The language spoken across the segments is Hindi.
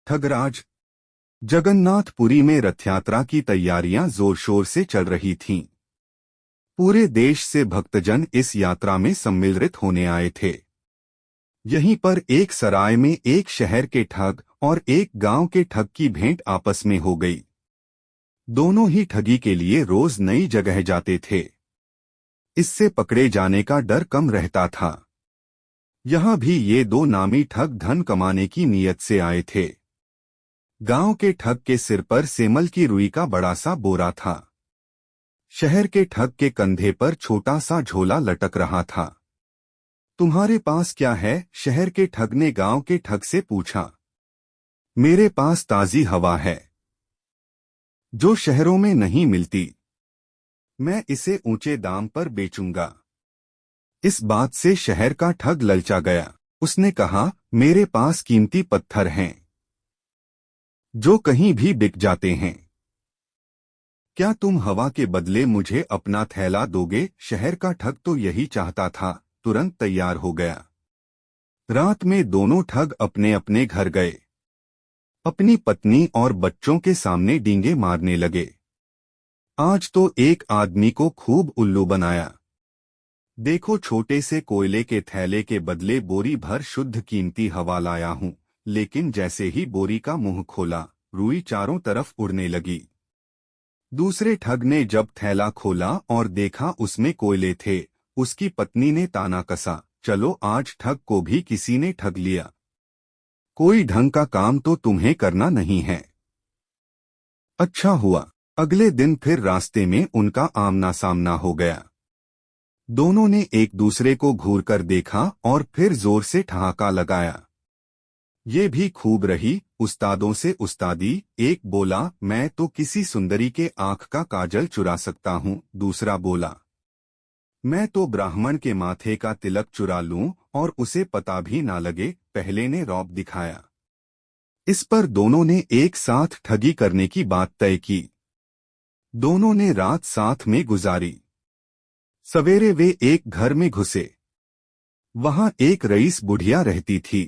ठगराज। जगन्नाथपुरी में रथ यात्रा की तैयारियां जोर शोर से चल रही थीं। पूरे देश से भक्तजन इस यात्रा में सम्मिलित होने आए थे। यहीं पर एक सराय में एक शहर के ठग और एक गांव के ठग की भेंट आपस में हो गई। दोनों ही ठगी के लिए रोज नई जगह जाते थे। इससे पकड़े जाने का डर कम रहता था। यहाँ भी ये दो नामी ठग धन कमाने की नीयत से आए थे। गांव के ठग के सिर पर सेमल की रुई का बड़ा सा बोरा था। शहर के ठग के कंधे पर छोटा सा झोला लटक रहा था। तुम्हारे पास क्या है? शहर के ठग ने गांव के ठग से पूछा। मेरे पास ताजी हवा है, जो शहरों में नहीं मिलती। मैं इसे ऊंचे दाम पर बेचूंगा। इस बात से शहर का ठग ललचा गया। उसने कहा, मेरे पास कीमती पत्थर हैं, जो कहीं भी बिक जाते हैं। क्या तुम हवा के बदले मुझे अपना थैला दोगे? शहर का ठग तो यही चाहता था, तुरंत तैयार हो गया। रात में दोनों ठग अपने अपने घर गए। अपनी पत्नी और बच्चों के सामने डींगे मारने लगे। आज तो एक आदमी को खूब उल्लू बनाया। देखो, छोटे से कोयले के थैले के बदले बोरी भर शुद्ध कीमती हवा लाया हूं। लेकिन जैसे ही बोरी का मुंह खोला, रुई चारों तरफ उड़ने लगी। दूसरे ठग ने जब थैला खोला और देखा उसमें कोयले थे, उसकी पत्नी ने ताना कसा, चलो आज ठग को भी किसी ने ठग लिया। कोई ढंग का काम तो तुम्हें करना नहीं है। अच्छा हुआ, अगले दिन फिर रास्ते में उनका आमना सामना हो गया। दोनों ने एक दूसरे को घूरकर देखा और फिर जोर से ठहाका लगाया। ये भी खूब रही उस्तादों से उस्तादी। एक बोला, मैं तो किसी सुंदरी के आंख का काजल चुरा सकता हूँ। दूसरा बोला, मैं तो ब्राह्मण के माथे का तिलक चुरा लूं और उसे पता भी ना लगे। पहले ने रौब दिखाया। इस पर दोनों ने एक साथ ठगी करने की बात तय की। दोनों ने रात साथ में गुजारी। सवेरे वे एक घर में घुसे। वहां एक रईस बुढ़िया रहती थी।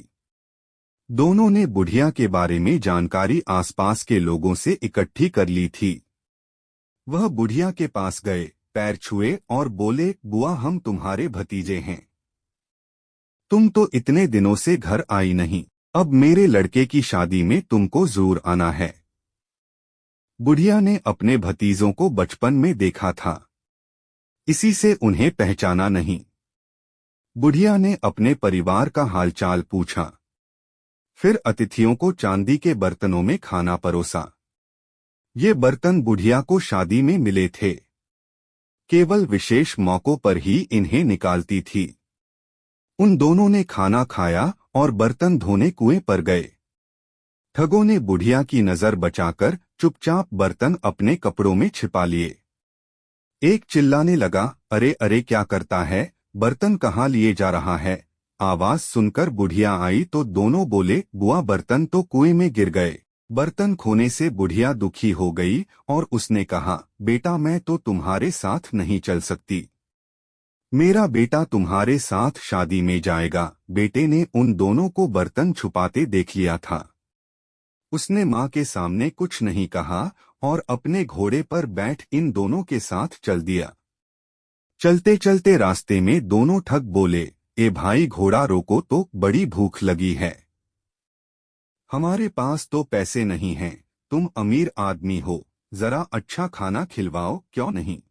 दोनों ने बुढ़िया के बारे में जानकारी आसपास के लोगों से इकट्ठी कर ली थी। वह बुढ़िया के पास गए, पैर छुए और बोले, बुआ हम तुम्हारे भतीजे हैं। तुम तो इतने दिनों से घर आई नहीं, अब मेरे लड़के की शादी में तुमको जरूर आना है। बुढ़िया ने अपने भतीजों को बचपन में देखा था, इसी से उन्हें पहचाना नहीं। बुढ़िया ने अपने परिवार का हालचाल पूछा। फिर अतिथियों को चांदी के बर्तनों में खाना परोसा। ये बर्तन बुढ़िया को शादी में मिले थे। केवल विशेष मौकों पर ही इन्हें निकालती थी। उन दोनों ने खाना खाया और बर्तन धोने कुएं पर गए। ठगों ने बुढ़िया की नजर बचाकर चुपचाप बर्तन अपने कपड़ों में छिपा लिए। एक चिल्लाने लगा, अरे अरे क्या करता है, बर्तन कहाँ लिए जा रहा है? आवाज सुनकर बुढ़िया आई तो दोनों बोले, बुआ बर्तन तो कुएं में गिर गए। बर्तन खोने से बुढ़िया दुखी हो गई और उसने कहा, बेटा मैं तो तुम्हारे साथ नहीं चल सकती। मेरा बेटा तुम्हारे साथ शादी में जाएगा। बेटे ने उन दोनों को बर्तन छुपाते देख लिया था। उसने माँ के सामने कुछ नहीं कहा और अपने घोड़े पर बैठ इन दोनों के साथ चल दिया। चलते चलते रास्ते में दोनों ठग बोले, ए भाई घोड़ा रोको तो, बड़ी भूख लगी है। हमारे पास तो पैसे नहीं हैं, तुम अमीर आदमी हो, जरा अच्छा खाना खिलवाओ क्यों नहीं?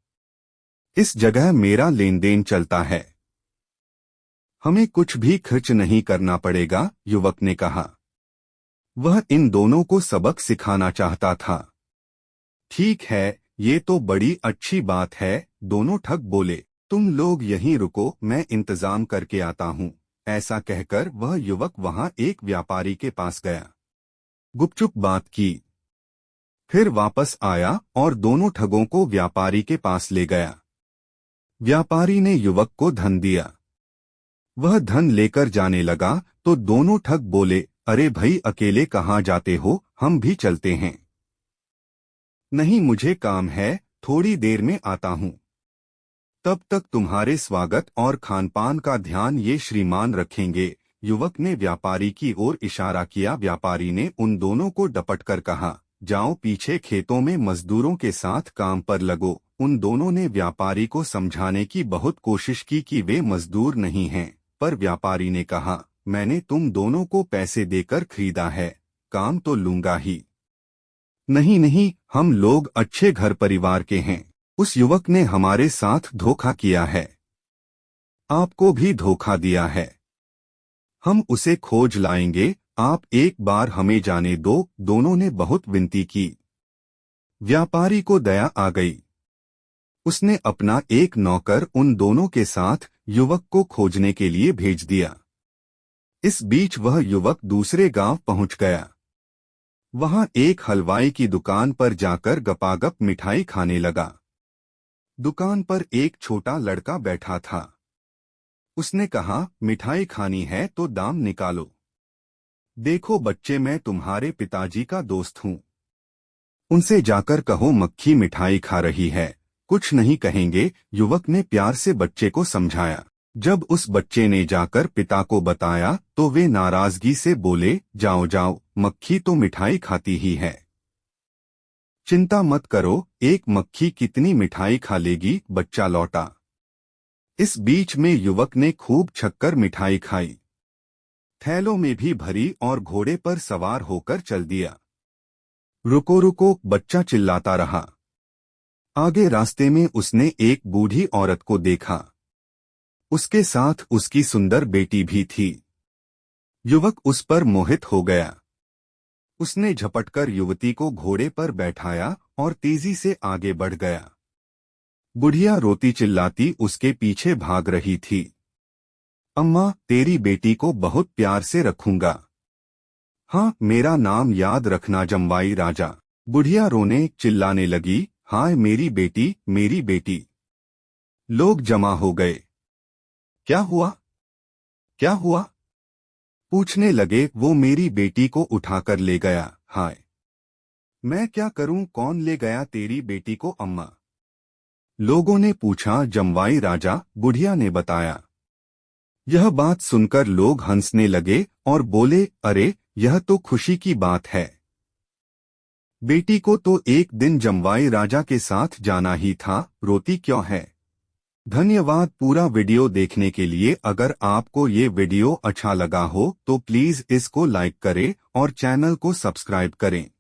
इस जगह मेरा लेन देन चलता है, हमें कुछ भी खर्च नहीं करना पड़ेगा। युवक ने कहा। वह इन दोनों को सबक सिखाना चाहता था। ठीक है, ये तो बड़ी अच्छी बात है। दोनों ठग बोले, तुम लोग यहीं रुको, मैं इंतजाम करके आता हूँ। ऐसा कहकर वह युवक वहां एक व्यापारी के पास गया, गुपचुप बात की, फिर वापस आया और दोनों ठगों को व्यापारी के पास ले गया। व्यापारी ने युवक को धन दिया। वह धन लेकर जाने लगा तो दोनों ठग बोले, अरे भाई अकेले कहाँ जाते हो, हम भी चलते हैं। नहीं मुझे काम है, थोड़ी देर में आता हूँ। तब तक तुम्हारे स्वागत और खानपान का ध्यान ये श्रीमान रखेंगे। युवक ने व्यापारी की ओर इशारा किया। व्यापारी ने उन दोनों को डपटकर कहा, जाओ पीछे खेतों में मजदूरों के साथ काम पर लगो। उन दोनों ने व्यापारी को समझाने की बहुत कोशिश की कि वे मजदूर नहीं हैं, पर व्यापारी ने कहा, मैंने तुम दोनों को पैसे देकर खरीदा है, काम तो लूंगा ही। नहीं नहीं, हम लोग अच्छे घर परिवार के हैं। उस युवक ने हमारे साथ धोखा किया है, आपको भी धोखा दिया है। हम उसे खोज लाएंगे, आप एक बार हमें जाने दो। दोनों ने बहुत विनती की। व्यापारी को दया आ गई। उसने अपना एक नौकर उन दोनों के साथ युवक को खोजने के लिए भेज दिया। इस बीच वह युवक दूसरे गांव पहुंच गया। वहां एक हलवाई की दुकान पर जाकर गपागप मिठाई खाने लगा। दुकान पर एक छोटा लड़का बैठा था। उसने कहा, मिठाई खानी है तो दाम निकालो। देखो बच्चे, मैं तुम्हारे पिताजी का दोस्त हूँ। उनसे जाकर कहो मक्खी मिठाई खा रही है, कुछ नहीं कहेंगे। युवक ने प्यार से बच्चे को समझाया। जब उस बच्चे ने जाकर पिता को बताया तो वे नाराजगी से बोले, जाओ जाओ, मक्खी तो मिठाई खाती ही है। चिंता मत करो, एक मक्खी कितनी मिठाई खा लेगी। बच्चा लौटा। इस बीच में युवक ने खूब छक्कर मिठाई खाई, थैलों में भी भरी और घोड़े पर सवार होकर चल दिया। रुको रुको, बच्चा चिल्लाता रहा। आगे रास्ते में उसने एक बूढ़ी औरत को देखा। उसके साथ उसकी सुंदर बेटी भी थी। युवक उस पर मोहित हो गया। उसने झपटकर युवती को घोड़े पर बैठाया और तेजी से आगे बढ़ गया। बुढ़िया रोती चिल्लाती उसके पीछे भाग रही थी। अम्मा, तेरी बेटी को बहुत प्यार से रखूंगा। हाँ, मेरा नाम याद रखना, जमवाई राजा। बुढ़िया रोने चिल्लाने लगी, हाय मेरी बेटी, मेरी बेटी। लोग जमा हो गए। क्या हुआ, क्या हुआ? पूछने लगे। वो मेरी बेटी को उठाकर ले गया। हाय, मैं क्या करूं, कौन ले गया तेरी बेटी को अम्मा? लोगों ने पूछा। जमवाई राजा, बुढ़िया ने बताया। यह बात सुनकर लोग हंसने लगे और बोले, अरे यह तो खुशी की बात है। बेटी को तो एक दिन जमवाई राजा के साथ जाना ही था, रोती क्यों है? धन्यवाद पूरा वीडियो देखने के लिए। अगर आपको ये वीडियो अच्छा लगा हो तो प्लीज इसको लाइक करें और चैनल को सब्सक्राइब करें।